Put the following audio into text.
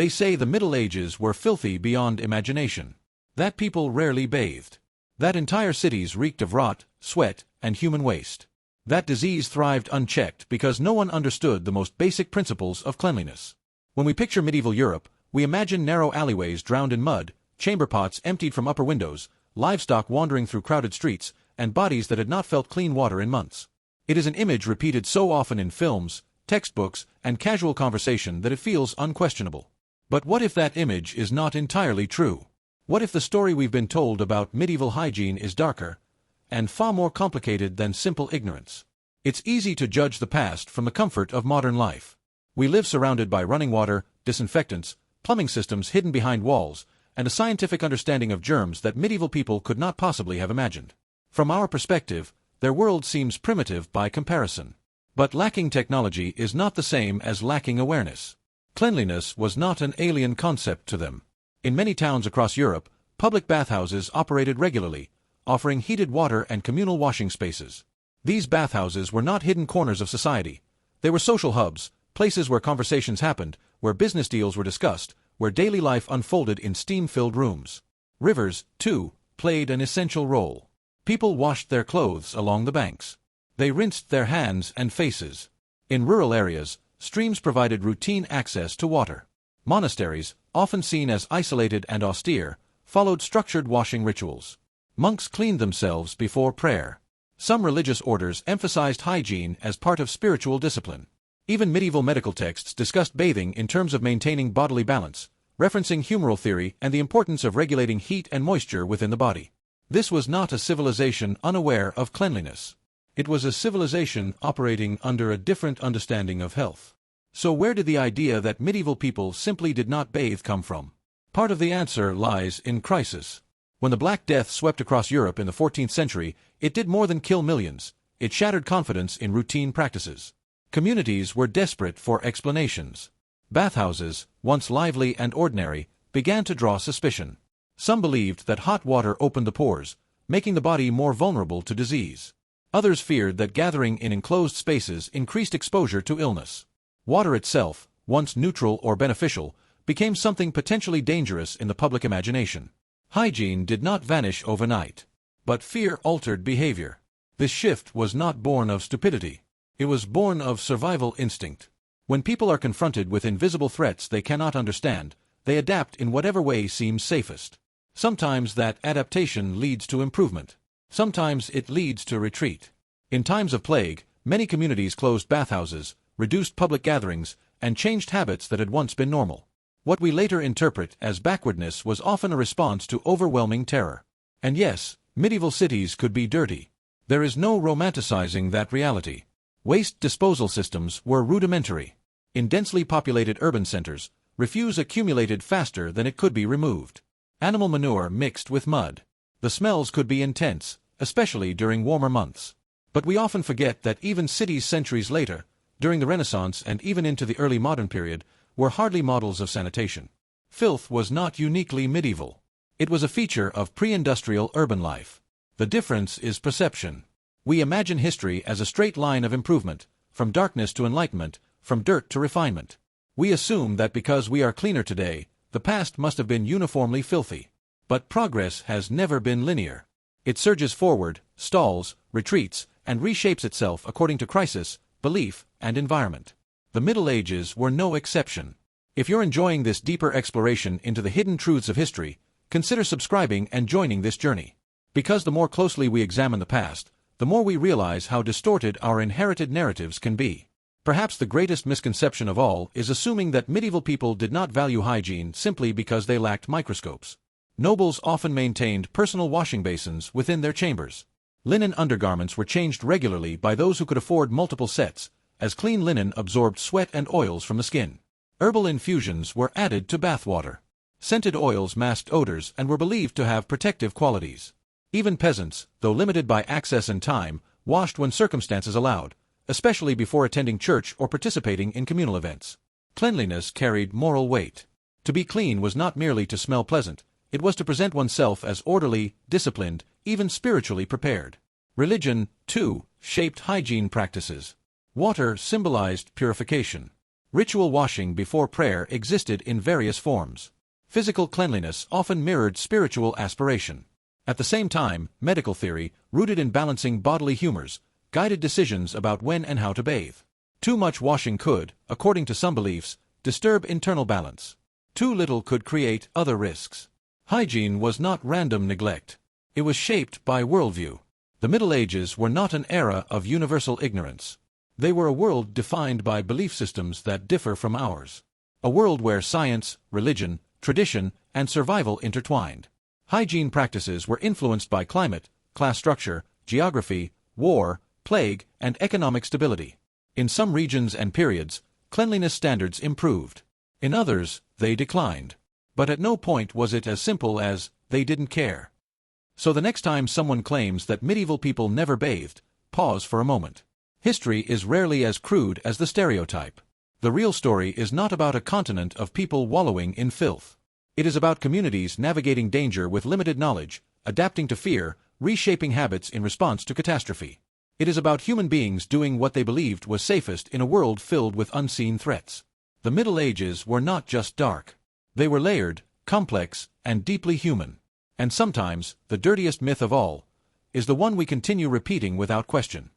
They say the Middle Ages were filthy beyond imagination. That people rarely bathed. That entire cities reeked of rot, sweat, and human waste. That disease thrived unchecked because no one understood the most basic principles of cleanliness. When we picture medieval Europe, we imagine narrow alleyways drowned in mud, chamber pots emptied from upper windows, livestock wandering through crowded streets, and bodies that had not felt clean water in months. It is an image repeated so often in films, textbooks, and casual conversation that it feels unquestionable. But what if that image is not entirely true? What if the story we've been told about medieval hygiene is darker and far more complicated than simple ignorance? It's easy to judge the past from the comfort of modern life. We live surrounded by running water, disinfectants, plumbing systems hidden behind walls, and a scientific understanding of germs that medieval people could not possibly have imagined. From our perspective, their world seems primitive by comparison. But lacking technology is not the same as lacking awareness. Cleanliness was not an alien concept to them. In many towns across Europe, public bathhouses operated regularly, offering heated water and communal washing spaces. These bathhouses were not hidden corners of society. They were social hubs, places where conversations happened, where business deals were discussed, where daily life unfolded in steam-filled rooms. Rivers, too, played an essential role. People washed their clothes along the banks. They rinsed their hands and faces. In rural areas, streams provided routine access to water. Monasteries, often seen as isolated and austere, followed structured washing rituals. Monks cleaned themselves before prayer. Some religious orders emphasized hygiene as part of spiritual discipline. Even medieval medical texts discussed bathing in terms of maintaining bodily balance, referencing humoral theory and the importance of regulating heat and moisture within the body. This was not a civilization unaware of cleanliness. It was a civilization operating under a different understanding of health. So where did the idea that medieval people simply did not bathe come from? Part of the answer lies in crisis. When the Black Death swept across Europe in the 14th century, it did more than kill millions. It shattered confidence in routine practices. Communities were desperate for explanations. Bathhouses, once lively and ordinary, began to draw suspicion. Some believed that hot water opened the pores, making the body more vulnerable to disease. Others feared that gathering in enclosed spaces increased exposure to illness. Water itself, once neutral or beneficial, became something potentially dangerous in the public imagination. Hygiene did not vanish overnight. But fear altered behavior. This shift was not born of stupidity. It was born of survival instinct. When people are confronted with invisible threats they cannot understand, they adapt in whatever way seems safest. Sometimes that adaptation leads to improvement. Sometimes it leads to retreat. In times of plague, many communities closed bathhouses, reduced public gatherings, and changed habits that had once been normal. What we later interpret as backwardness was often a response to overwhelming terror. And yes, medieval cities could be dirty. There is no romanticizing that reality. Waste disposal systems were rudimentary. In densely populated urban centers, refuse accumulated faster than it could be removed. Animal manure mixed with mud. The smells could be intense, especially during warmer months. But we often forget that even cities centuries later, during the Renaissance and even into the early modern period, were hardly models of sanitation. Filth was not uniquely medieval. It was a feature of pre-industrial urban life. The difference is perception. We imagine history as a straight line of improvement, from darkness to enlightenment, from dirt to refinement. We assume that because we are cleaner today, the past must have been uniformly filthy. But progress has never been linear. It surges forward, stalls, retreats, and reshapes itself according to crisis, belief, and environment. The Middle Ages were no exception. If you're enjoying this deeper exploration into the hidden truths of history, consider subscribing and joining this journey. Because the more closely we examine the past, the more we realize how distorted our inherited narratives can be. Perhaps the greatest misconception of all is assuming that medieval people did not value hygiene simply because they lacked microscopes. Nobles often maintained personal washing basins within their chambers. Linen undergarments were changed regularly by those who could afford multiple sets, as clean linen absorbed sweat and oils from the skin. Herbal infusions were added to bathwater. Scented oils masked odors and were believed to have protective qualities. Even peasants, though limited by access and time, washed when circumstances allowed, especially before attending church or participating in communal events. Cleanliness carried moral weight. To be clean was not merely to smell pleasant, it was to present oneself as orderly, disciplined, even spiritually prepared. Religion, too, shaped hygiene practices. Water symbolized purification. Ritual washing before prayer existed in various forms. Physical cleanliness often mirrored spiritual aspiration. At the same time, medical theory, rooted in balancing bodily humors, guided decisions about when and how to bathe. Too much washing could, according to some beliefs, disturb internal balance. Too little could create other risks. Hygiene was not random neglect. It was shaped by worldview. The Middle Ages were not an era of universal ignorance. They were a world defined by belief systems that differ from ours. A world where science, religion, tradition, and survival intertwined. Hygiene practices were influenced by climate, class structure, geography, war, plague, and economic stability. In some regions and periods, cleanliness standards improved. In others, they declined. But at no point was it as simple as, they didn't care. So the next time someone claims that medieval people never bathed, pause for a moment. History is rarely as crude as the stereotype. The real story is not about a continent of people wallowing in filth. It is about communities navigating danger with limited knowledge, adapting to fear, reshaping habits in response to catastrophe. It is about human beings doing what they believed was safest in a world filled with unseen threats. The Middle Ages were not just dark. They were layered, complex, and deeply human. And sometimes, the dirtiest myth of all is the one we continue repeating without question.